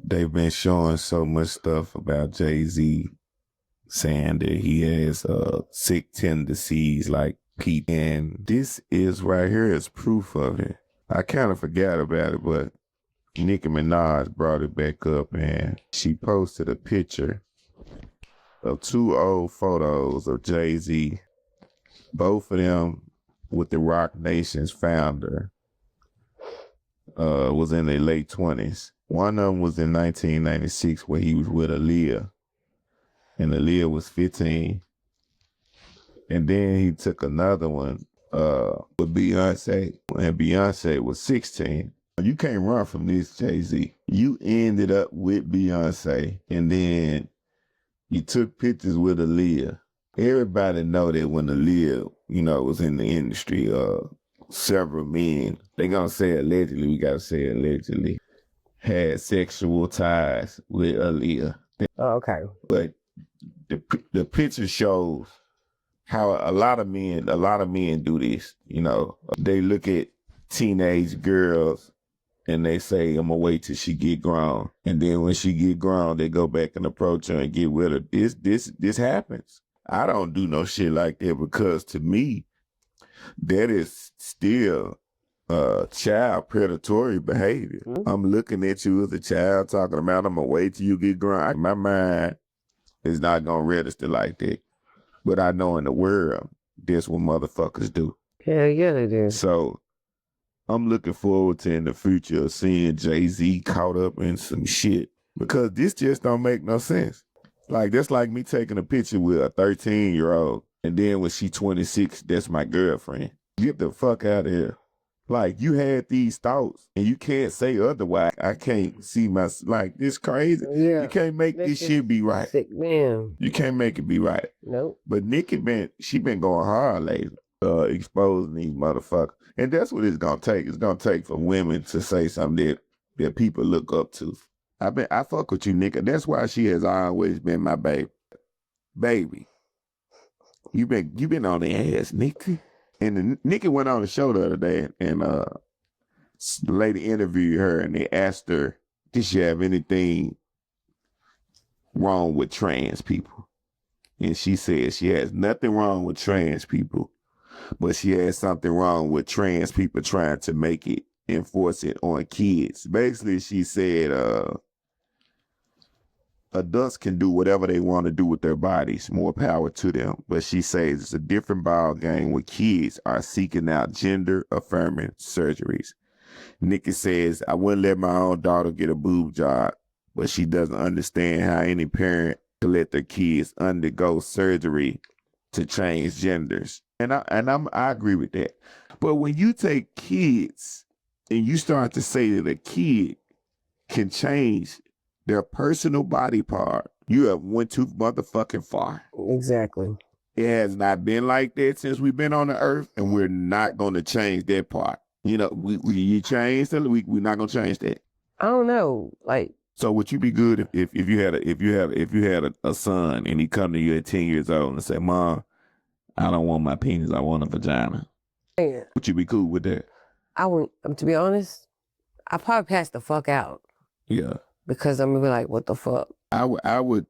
they've been showing so much stuff about JayZ, saying that he has sick tendencies like Pete. And this is right here is proof of it. I kind of forgot about it, but Nicki Minaj brought it back up, and she posted a picture of two old photos of JayZ, both of them with the Roc Nation's founder, was in their late 20s. One of them was in 1996 where he was with Aaliyah, and Aaliyah was 15. And then he took another one with Beyonce, and Beyonce was 16. You can't run from this, JayZ. You ended up with Beyonce, and then you took pictures with Aaliyah. Everybody know that when Aaliyah, was in the industry, several men, they gonna say allegedly, we gotta say allegedly, had sexual ties with Aaliyah. Oh, okay. But the picture shows how a lot of men do this. They look at teenage girls and they say, I'm gonna wait till she get grown. And then when she get grown, they go back and approach her and get with her. This happens. I don't do no shit like that, because to me, that is still child predatory behavior. Mm-hmm. I'm looking at you as a child, talking about I'm gonna wait till you get grown. My mind is not gonna register like that. But I know in the world, that's what motherfuckers do. Hell yeah, they do. So I'm looking forward to in the future seeing JayZ caught up in some shit, because this just don't make no sense. Like, that's like me taking a picture with a 13-year-old, and then when she 26, that's my girlfriend. Get the fuck out of here. Like, you had these thoughts, and you can't say otherwise. I can't see this crazy. Yeah. You can't make this shit be right. Sick, man. You can't make it be right. Nope. But Nicki she been going hard lately, exposing these motherfuckers. And that's what it's gonna take. It's gonna take for women to say something that people look up to. I fuck with you, Nicki. That's why she has always been my baby. Baby. You been on the ass, Nicki. And Nicki went on the show the other day, and the lady interviewed her, and they asked her, did she have anything wrong with trans people? And she said she has nothing wrong with trans people, but she has something wrong with trans people trying to make it, enforce it on kids. Basically, she said adults can do whatever they want to do with their bodies, more power to them. But she says it's a different ball game when kids are seeking out gender-affirming surgeries. Nicki says, I wouldn't let my own daughter get a boob job, but she doesn't understand how any parent can let their kids undergo surgery to change genders. And I agree with that. But when you take kids and you start to say that a kid can change their personal body part, you have went too motherfucking far. Exactly. It has not been like that since we've been on the earth, and we're not going to change that part. You changed it. We're not going to change that. I don't know. So would you be good if you had a son and he come to you at 10 years old and say, Mom, I don't want my penis, I want a vagina. Yeah. Would you be cool with that? I wouldn't. To be honest, I probably pass the fuck out. Yeah. Because I'm gonna be like, what the fuck? I would.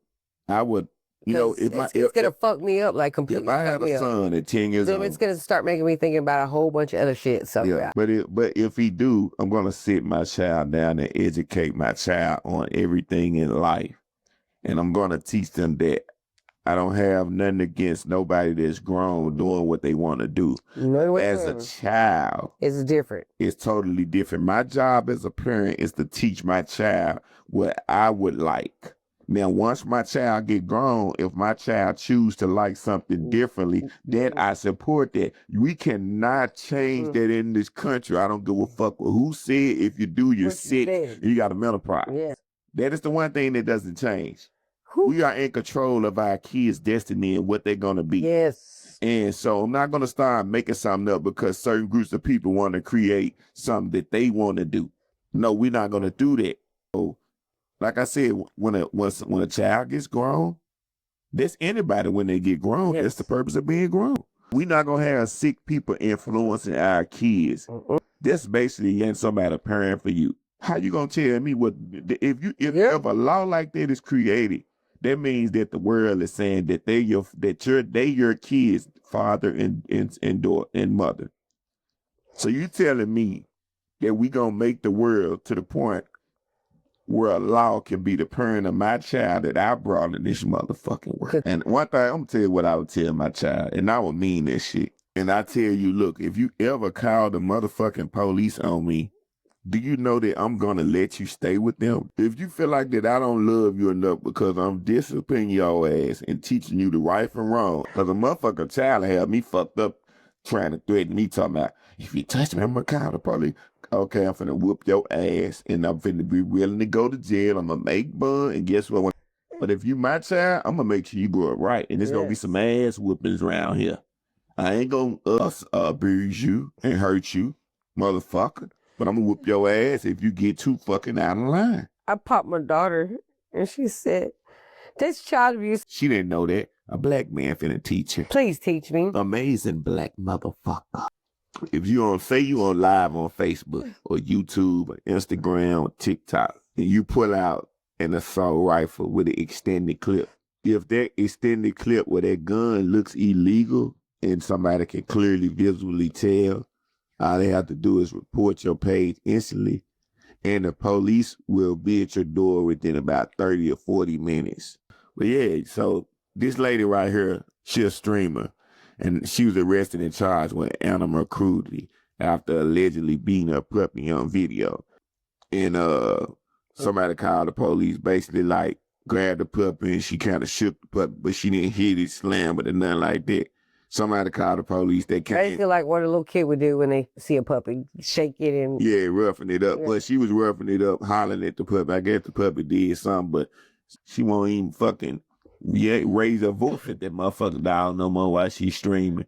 It's gonna fuck me up, like completely. If I had a son at 10 years old, it's gonna start making me thinking about a whole bunch of other shit. So yeah. But if he do, I'm gonna sit my child down and educate my child on everything in life, and I'm gonna teach them that I don't have nothing against nobody that's grown doing what they want to do. As a child, it's different. It's totally different. My job as a parent is to teach my child what I would like. Now, once my child get grown, if my child choose to like something differently, then I support that. We cannot change that in this country. I don't give a fuck who said. If you do, you're sick. You got a mental problem. Yeah. That is the one thing that doesn't change. We are in control of our kids' destiny and what they're going to be. Yes. And so I'm not going to start making something up because certain groups of people want to create something that they want to do. No, we're not going to do that. So, like I said, when a child gets grown, that's anybody when they get grown. Yes. That's the purpose of being grown. We're not going to have sick people influencing our kids. That's basically getting somebody parent for you. How you gonna tell me what if if a law like that is created? That means that the world is saying that they your kids' father and mother. So you telling me that we gonna make the world to the point where a law can be the parent of my child that I brought in this motherfucking world? And one thing, I'm gonna tell you what I would tell my child, and I would mean that shit. And I tell you, look, if you ever call the motherfucking police on me, do you know that I'm gonna let you stay with them? If you feel like that I don't love you enough because I'm disciplining your ass and teaching you the right from wrong, because a motherfucking child had me fucked up trying to threaten me, talking about, if you touch me, I'm gonna call the police. Okay, I'm finna whoop your ass and I'm finna be willing to go to jail. I'm gonna make bun, and guess what? But if you my child, I'm gonna make sure you grow up right. And there's gonna be some ass whoopings around here. I ain't gonna abuse you and hurt you, motherfucker. But I'm gonna whoop your ass if you get too fucking out of line. I popped my daughter and she said, this child abuse. She didn't know that. A black man finna teach her. Please teach me. Amazing black motherfucker. If you on live on Facebook or YouTube or Instagram or TikTok, and you pull out an assault rifle with an extended clip, if that extended clip where that gun looks illegal and somebody can clearly visually tell, all they have to do is report your page instantly, and the police will be at your door within about 30 or 40 minutes. But yeah, so this lady right here, she a streamer, and she was arrested and charged with animal cruelty after allegedly beating her puppy on video. And somebody called the police, basically like grabbed the puppy and she kind of shook the puppy, but she didn't hit it, slam it, or nothing like that. Somebody called the police. They came. Basically like what a little kid would do when they see a puppy, shake it and... Yeah, roughing it up. Yeah. But she was roughing it up, hollering at the puppy. I guess the puppy did something, but she won't even fucking raise her voice at that motherfucker dog no more while she's streaming.